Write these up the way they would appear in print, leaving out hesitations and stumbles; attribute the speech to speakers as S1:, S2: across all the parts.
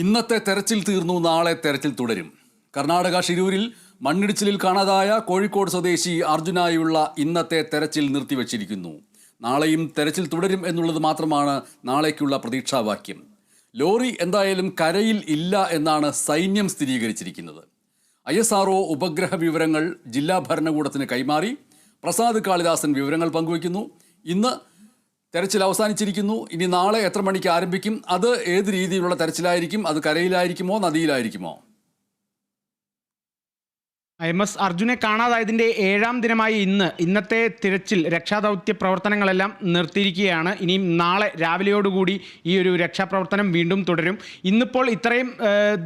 S1: ഇന്നത്തെ തെരച്ചിൽ തീർന്നു, നാളെ തെരച്ചിൽ തുടരും. കർണാടക ഷിരൂരിൽ മണ്ണിടിച്ചിലിൽ കാണാതായ കോഴിക്കോട് സ്വദേശി അർജുനായുള്ള ഇന്നത്തെ തെരച്ചിൽ നിർത്തിവച്ചിരിക്കുന്നു. നാളെയും തെരച്ചിൽ തുടരും എന്നുള്ളത് മാത്രമാണ് നാളേക്കുള്ള പ്രതീക്ഷാവാക്യം. ലോറി എന്തായാലും കരയിൽ ഇല്ല എന്നാണ് സൈന്യം സ്ഥിരീകരിച്ചിരിക്കുന്നത്. ISRO ഉപഗ്രഹ വിവരങ്ങൾ ജില്ലാ ഭരണകൂടത്തിന് കൈമാറി. പ്രസാദ് കാളിദാസൻ വിവരങ്ങൾ പങ്കുവയ്ക്കുന്നു. ഇന്ന് തെരച്ചിൽ അവസാനിച്ചിരിക്കുന്നു. ഇനി നാളെ എത്ര മണിക്ക് ആരംഭിക്കും? അത് ഏത് രീതിയിലുള്ള തെരച്ചിലായിരിക്കും? അത് കരയിലായിരിക്കുമോ നദിയിലായിരിക്കുമോ?
S2: MS അർജുനെ കാണാതായതിൻ്റെ 7ാം ദിനമായി ഇന്നത്തെ തിരച്ചിൽ രക്ഷാദൗത്യ പ്രവർത്തനങ്ങളെല്ലാം നിർത്തിയിരിക്കുകയാണ്. ഇനിയും നാളെ രാവിലെയോടുകൂടി ഈ ഒരു രക്ഷാപ്രവർത്തനം വീണ്ടും തുടരും. ഇന്നിപ്പോൾ ഇത്രയും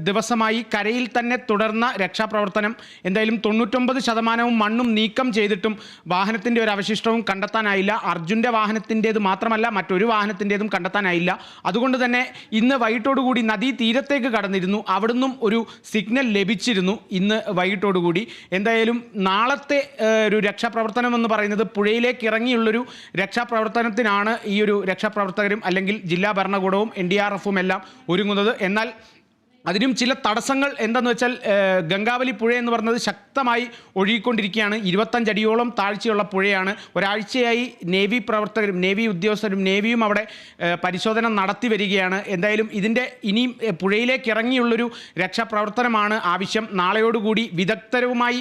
S2: ദിവസമായി കരയിൽ തന്നെ തുടർന്ന രക്ഷാപ്രവർത്തനം എന്തായാലും 99% മണ്ണും നീക്കം ചെയ്തിട്ടും വാഹനത്തിൻ്റെ ഒരു അവശിഷ്ടവും കണ്ടെത്താനായില്ല. അർജുൻ്റെ വാഹനത്തിൻ്റേത് മാത്രമല്ല, മറ്റൊരു വാഹനത്തിൻ്റേതും കണ്ടെത്താനായില്ല. അതുകൊണ്ട് തന്നെ ഇന്ന് വൈകിട്ടോടുകൂടി നദീ തീരത്തേക്ക് കടന്നിരുന്നു. അവിടുന്നും ഒരു സിഗ്നൽ ലഭിച്ചിരുന്നു ഇന്ന് വൈകിട്ടോടുകൂടി. എന്തായാലും നാളത്തെ ഒരു രക്ഷാപ്രവർത്തനം എന്ന് പറയുന്നത് പുഴയിലേക്ക് ഇറങ്ങിയുള്ളൊരു രക്ഷാപ്രവർത്തനത്തിനാണ് ഈ ഒരു രക്ഷാപ്രവർത്തകരും അല്ലെങ്കിൽ ജില്ലാ ഭരണകൂടവും NDRFും എല്ലാം ഒരുങ്ങുന്നത്. എന്നാൽ അതിനും ചില തടസ്സങ്ങൾ എന്തെന്ന് വെച്ചാൽ ഗംഗാവലി പുഴ എന്ന് പറയുന്നത് ശക്തമായി ഒഴുകിക്കൊണ്ടിരിക്കുകയാണ്. 25 അടിയോളം താഴ്ചയുള്ള പുഴയാണ്. ഒരാഴ്ചയായി നേവി പ്രവർത്തകരും നേവി ഉദ്യോഗസ്ഥരും നേവിയും അവിടെ പരിശോധന നടത്തി വരികയാണ്. എന്തായാലും ഇതിൻ്റെ ഇനിയും പുഴയിലേക്ക് ഇറങ്ങിയുള്ളൊരു രക്ഷാപ്രവർത്തനമാണ് ആവശ്യം. നാളെയോടുകൂടി വിദഗ്ധരുമായി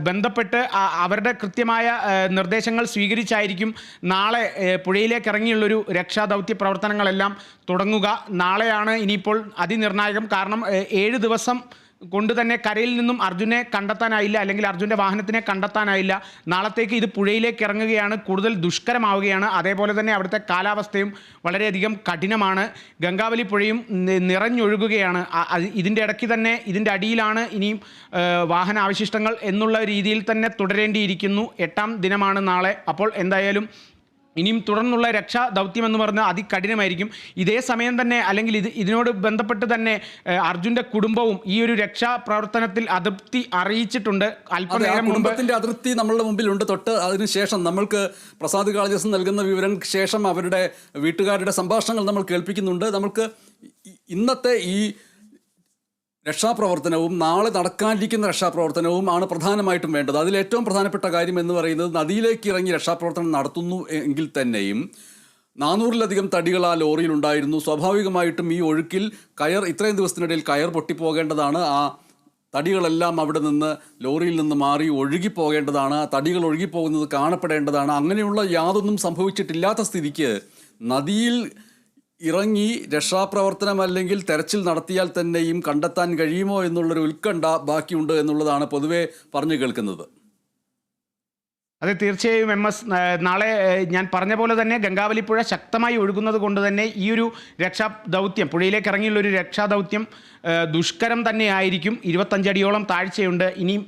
S2: ബന്ധപ്പെട്ട് അവരുടെ കൃത്യമായ നിർദ്ദേശങ്ങൾ സ്വീകരിച്ചായിരിക്കും നാളെ പുഴയിലേക്ക് ഇറങ്ങിയുള്ളൊരു രക്ഷാദൗത്യ പ്രവർത്തനങ്ങളെല്ലാം തുടങ്ങുക. നാളെയാണ് ഇനിയിപ്പോൾ അതിനിർണായകം. കാരണം 7 ദിവസം കൊണ്ട് തന്നെ കരയിൽ നിന്നും അർജുനെ കണ്ടെത്താനായില്ല, അല്ലെങ്കിൽ അർജുൻ്റെ വാഹനത്തിനെ കണ്ടെത്താനായില്ല. നാളത്തേക്ക് ഇത് പുഴയിലേക്ക് ഇറങ്ങുകയാണ്, കൂടുതൽ ദുഷ്കരമാവുകയാണ്. അതേപോലെ തന്നെ അവിടുത്തെ കാലാവസ്ഥയും വളരെയധികം കഠിനമാണ്. ഗംഗാവലി പുഴയും നിറഞ്ഞൊഴുകുകയാണ്. ഇതിൻ്റെ ഇടയ്ക്ക് തന്നെ ഇതിൻ്റെ അടിയിലാണ് ഇനിയും വാഹനാവശിഷ്ടങ്ങൾ എന്നുള്ള രീതിയിൽ തന്നെ തുടരേണ്ടിയിരിക്കുന്നു. 8ാം ദിനമാണ് നാളെ. അപ്പോൾ എന്തായാലും ഇനിയും തുടർന്നുള്ള രക്ഷാ ദൗത്യം എന്ന് പറഞ്ഞാൽ അതികഠിനമായിരിക്കും. ഇതേ സമയം തന്നെ അല്ലെങ്കിൽ ഇതിനോട് ബന്ധപ്പെട്ട് തന്നെ അർജുൻ്റെ കുടുംബവും ഈ ഒരു രക്ഷാ പ്രവർത്തനത്തിൽ അതൃപ്തി അറിയിച്ചിട്ടുണ്ട്. അല്പനേരം
S1: കുടുംബത്തിൻ്റെ അതൃപ്തി നമ്മളുടെ മുമ്പിലുണ്ട്. തൊട്ട് അതിനുശേഷം നമ്മൾക്ക് പ്രസാദ് കാളിദാസൻ നൽകുന്ന വിവരങ്ങൾക്ക് ശേഷം അവരുടെ വീട്ടുകാരുടെ സംഭാഷണങ്ങൾ നമ്മൾ കേൾപ്പിക്കുന്നുണ്ട്. നമുക്ക് ഇന്നത്തെ ഈ രക്ഷാപ്രവർത്തനവും നാളെ നടക്കാനിരിക്കുന്ന രക്ഷാപ്രവർത്തനവും ആണ് പ്രധാനമായിട്ടും വേണ്ടത്. അതിലേറ്റവും പ്രധാനപ്പെട്ട കാര്യം എന്ന് പറയുന്നത് നദിയിലേക്ക് ഇറങ്ങി രക്ഷാപ്രവർത്തനം നടത്തുന്നു എങ്കിൽ തന്നെയും 400-ലധികം തടികൾ ആ ലോറിയിലുണ്ടായിരുന്നു. സ്വാഭാവികമായിട്ടും ഈ ഒഴുക്കിൽ ഇത്രയും ദിവസത്തിനിടയിൽ കയർ പൊട്ടിപ്പോകേണ്ടതാണ്. ആ തടികളെല്ലാം അവിടെ നിന്ന് ലോറിയിൽ നിന്ന് മാറി ഒഴുകിപ്പോകേണ്ടതാണ്. തടികൾ ഒഴുകിപ്പോകുന്നത് കാണപ്പെടേണ്ടതാണ്. അങ്ങനെയുള്ള യാതൊന്നും സംഭവിച്ചിട്ടില്ലാത്ത സ്ഥിതിക്ക് നദിയിൽ ഇറങ്ങി രക്ഷാപ്രവർത്തനം അല്ലെങ്കിൽ തെരച്ചിൽ നടത്തിയാൽ തന്നെയും കണ്ടെത്താൻ കഴിയുമോ എന്നുള്ളൊരു ഉത്കണ്ഠ ബാക്കിയുണ്ട് എന്നുള്ളതാണ് പൊതുവെ പറഞ്ഞു കേൾക്കുന്നത്.
S2: അതെ, തീർച്ചയായും MS. നാളെ ഞാൻ പറഞ്ഞ പോലെ തന്നെ ഗംഗാവലിപ്പുഴ ശക്തമായി ഒഴുകുന്നത് കൊണ്ട് തന്നെ ഈ ഒരു രക്ഷാദൗത്യം പുഴയിലേക്ക് ഇറങ്ങിയുള്ളൊരു രക്ഷാദൗത്യം ദുഷ്കരം തന്നെയായിരിക്കും. 25 അടിയോളം താഴ്ചയുണ്ട്. ഇനിയും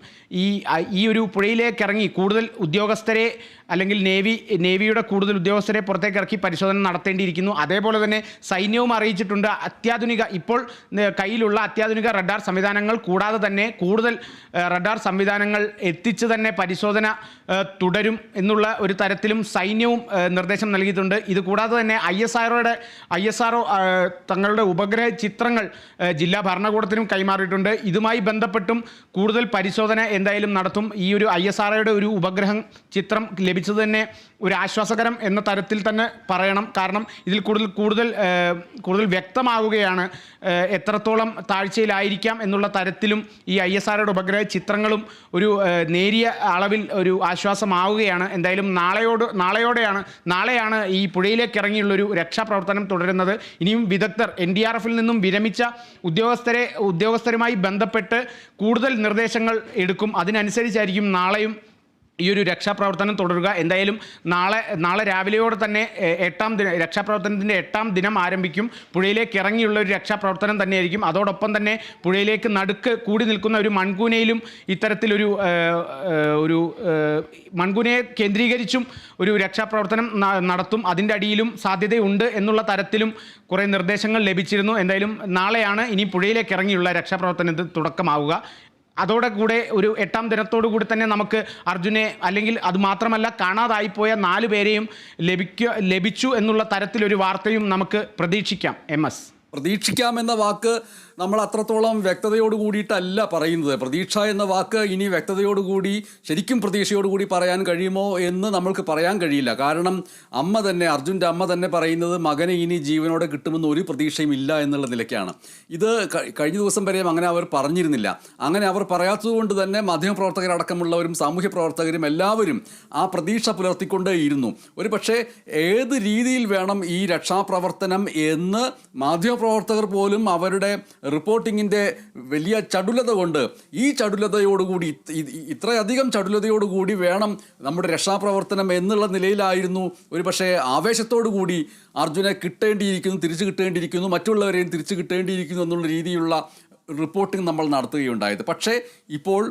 S2: ഈ ഒരു പുഴയിലേക്ക് ഇറങ്ങി കൂടുതൽ ഉദ്യോഗസ്ഥരെ അല്ലെങ്കിൽ നേവിയുടെ കൂടുതൽ ഉദ്യോഗസ്ഥരെ പുറത്തേക്ക് ഇറക്കി പരിശോധന നടത്തേണ്ടിയിരിക്കുന്നു. അതേപോലെ തന്നെ സൈന്യവും അറിയിച്ചിട്ടുണ്ട്. ഇപ്പോൾ കയ്യിലുള്ള അത്യാധുനിക റഡാർ സംവിധാനങ്ങൾ കൂടാതെ തന്നെ കൂടുതൽ റഡാർ സംവിധാനങ്ങൾ എത്തിച്ച് തന്നെ പരിശോധന തുടരും എന്നുള്ള ഒരു തരത്തിലും സൈന്യവും നിർദ്ദേശം നൽകിയിട്ടുണ്ട്. ഇത് കൂടാതെ തന്നെ ISRO തങ്ങളുടെ ഉപഗ്രഹ ചിത്രങ്ങൾ ജില്ലാ ഭരണകൂടത്തിനും കൈമാറിയിട്ടുണ്ട്. ഇതുമായി ബന്ധപ്പെട്ടും കൂടുതൽ പരിശോധന എന്തായാലും നടത്തും. ഈ ഒരു ISROയുടെ ഒരു ഉപഗ്രഹം ചിത്രം ലഭിച്ചത് തന്നെ ഒരു ആശ്വാസകരം എന്ന തരത്തിൽ തന്നെ പറയണം. കാരണം ഇതിൽ കൂടുതൽ വ്യക്തമാവുകയാണ് എത്രത്തോളം താഴ്ചയിലായിരിക്കാം എന്നുള്ള തരത്തിലും ഈ ISROയുടെ ഉപഗ്രഹ ചിത്രങ്ങളും ഒരു നേരിയ അളവിൽ ഒരു ആശ്വാസമാവുകയാണ്. എന്തായാലും നാളെയാണ് ഈ പുഴയിലേക്ക് ഇറങ്ങിയുള്ളൊരു രക്ഷാപ്രവർത്തനം തുടരുന്നത്. ഇനിയും വിദഗ്ധർ NDRFിൽ നിന്നും വിരമിച്ച ഉദ്യോഗസ്ഥരുമായി ബന്ധപ്പെട്ട് കൂടുതൽ നിർദ്ദേശങ്ങൾ എടുക്കും. അതിനനുസരിച്ചായിരിക്കും നാളെയും ഈ ഒരു രക്ഷാപ്രവർത്തനം തുടരുക. എന്തായാലും നാളെ രാവിലെയോടെ തന്നെ രക്ഷാപ്രവർത്തനത്തിൻ്റെ 8ാം ദിനം ആരംഭിക്കും. പുഴയിലേക്ക് ഇറങ്ങിയുള്ള ഒരു രക്ഷാപ്രവർത്തനം തന്നെയായിരിക്കും. അതോടൊപ്പം തന്നെ പുഴയിലേക്ക് നടുക്ക് കൂടി നിൽക്കുന്ന ഒരു മൺകൂനയിലും ഇത്തരത്തിലൊരു മൺകൂനയെ കേന്ദ്രീകരിച്ചും ഒരു രക്ഷാപ്രവർത്തനം നടത്തും. അതിൻ്റെ അടിയിലും സാധ്യതയുണ്ട് എന്നുള്ള തരത്തിലും കുറേ നിർദ്ദേശങ്ങൾ ലഭിച്ചിരുന്നു. എന്തായാലും നാളെയാണ് ഇനി പുഴയിലേക്ക് ഇറങ്ങിയുള്ള രക്ഷാപ്രവർത്തനത്തിന് തുടക്കമാവുക. അതോടെ കൂടെ ഒരു 8ാം ദിനത്തോടു കൂടി തന്നെ നമുക്ക് അർജുനെ അല്ലെങ്കിൽ അതുമാത്രമല്ല കാണാതായിപ്പോയ 4 പേരെയും ലഭിച്ചു എന്നുള്ള തരത്തിലൊരു വാർത്തയും നമുക്ക് പ്രതീക്ഷിക്കാം. MS.
S1: പ്രതീക്ഷിക്കാമെന്ന വാക്ക് നമ്മൾ അത്രത്തോളം വ്യക്തതയോട് കൂടിയിട്ടല്ല പറയുന്നത്. പ്രതീക്ഷ എന്ന വാക്ക് ഇനി വ്യക്തതയോടുകൂടി ശരിക്കും പ്രതീക്ഷയോടുകൂടി പറയാൻ കഴിയുമോ എന്ന് നമ്മൾക്ക് പറയാൻ കഴിയില്ല. കാരണം അമ്മ തന്നെ, അർജുൻ്റെ അമ്മ തന്നെ പറയുന്നത് മകനെ ഇനി ജീവനോടെ കിട്ടുമെന്ന് ഒരു പ്രതീക്ഷയും ഇല്ല എന്നുള്ള നിലയ്ക്കാണ്. ഇത് കഴിഞ്ഞ ദിവസം വരെയും അങ്ങനെ അവർ പറഞ്ഞിരുന്നില്ല. അങ്ങനെ അവർ പറയാത്തതുകൊണ്ട് തന്നെ മാധ്യമപ്രവർത്തകരടക്കമുള്ളവരും സാമൂഹ്യ പ്രവർത്തകരും എല്ലാവരും ആ പ്രതീക്ഷ പുലർത്തിക്കൊണ്ടേയിരുന്നു. ഒരു പക്ഷേ ഏത് രീതിയിൽ വേണം ഈ രക്ഷാപ്രവർത്തനം എന്ന് മാധ്യമപ്രവർത്തകർ പോലും അവരുടെ റിപ്പോർട്ടിങ്ങിൻ്റെ വലിയ ചടുലത കൊണ്ട് ഈ ചടുലതയോടുകൂടി ഇത്രയധികം ചടുലതയോടുകൂടി വേണം നമ്മുടെ രക്ഷാപ്രവർത്തനം എന്നുള്ള നിലയിലായിരുന്നു ഒരു പക്ഷേ ആവേശത്തോടു കൂടി അർജുനെ കിട്ടേണ്ടിയിരിക്കുന്നു, തിരിച്ചു കിട്ടേണ്ടിയിരിക്കുന്നു, മറ്റുള്ളവരെയും തിരിച്ചു കിട്ടേണ്ടിയിരിക്കുന്നു എന്നുള്ള രീതിയിലുള്ള റിപ്പോർട്ടിംഗ് നമ്മൾ നടത്തുകയുണ്ടായത്. പക്ഷേ ഇപ്പോൾ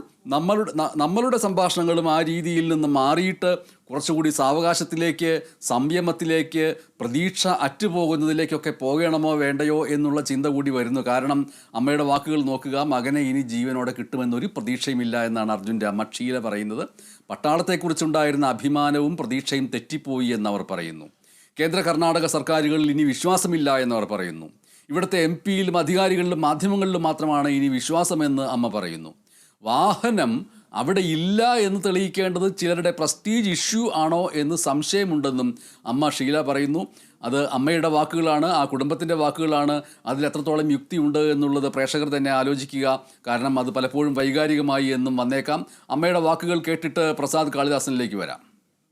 S1: നമ്മളുടെ സംഭാഷണങ്ങളും ആ രീതിയിൽ നിന്ന് മാറിയിട്ട് കുറച്ചുകൂടി സാവകാശത്തിലേക്ക്, സംയമത്തിലേക്ക്, പ്രതീക്ഷ അറ്റുപോകുന്നതിലേക്കൊക്കെ പോകണമോ വേണ്ടയോ എന്നുള്ള ചിന്ത കൂടി വരുന്നു. കാരണം അമ്മയുടെ വാക്കുകൾ നോക്കുക, മകനെ ഇനി ജീവനോടെ കിട്ടുമെന്നൊരു പ്രതീക്ഷയുമില്ല എന്നാണ് അർജുൻ്റെ അമ്മ ഷീല പറയുന്നത്. പട്ടാളത്തെക്കുറിച്ചുണ്ടായിരുന്ന അഭിമാനവും പ്രതീക്ഷയും തെറ്റിപ്പോയി എന്നവർ പറയുന്നു. കേന്ദ്ര കർണാടക സർക്കാരുകളിൽ ഇനി വിശ്വാസമില്ല എന്നവർ പറയുന്നു. ഇവിടുത്തെ MP-യിലും അധികാരികളിലും മാധ്യമങ്ങളിലും മാത്രമാണ് ഇനി വിശ്വാസമെന്ന് അമ്മ പറയുന്നു. വാഹനം അവിടെ ഇല്ല എന്ന് തെളിയിക്കേണ്ടത് ചിലരുടെ പ്രസ്റ്റീജ് ഇഷ്യൂ ആണോ എന്ന് സംശയമുണ്ടെന്നും അമ്മ ഷീല പറയുന്നു. അത് അമ്മയുടെ വാക്കുകളാണ്, ആ കുടുംബത്തിൻ്റെ വാക്കുകളാണ്. അതിൽ എത്രത്തോളം യുക്തിയുണ്ട് എന്നുള്ളത് പ്രേക്ഷകർ തന്നെ ആലോചിക്കുക. കാരണം അത് പലപ്പോഴും വൈകാരികമായി എന്നും വന്നേക്കാം. അമ്മയുടെ വാക്കുകൾ കേട്ടിട്ട് പ്രസാദ് കാളിദാസനിലേക്ക് വരാം.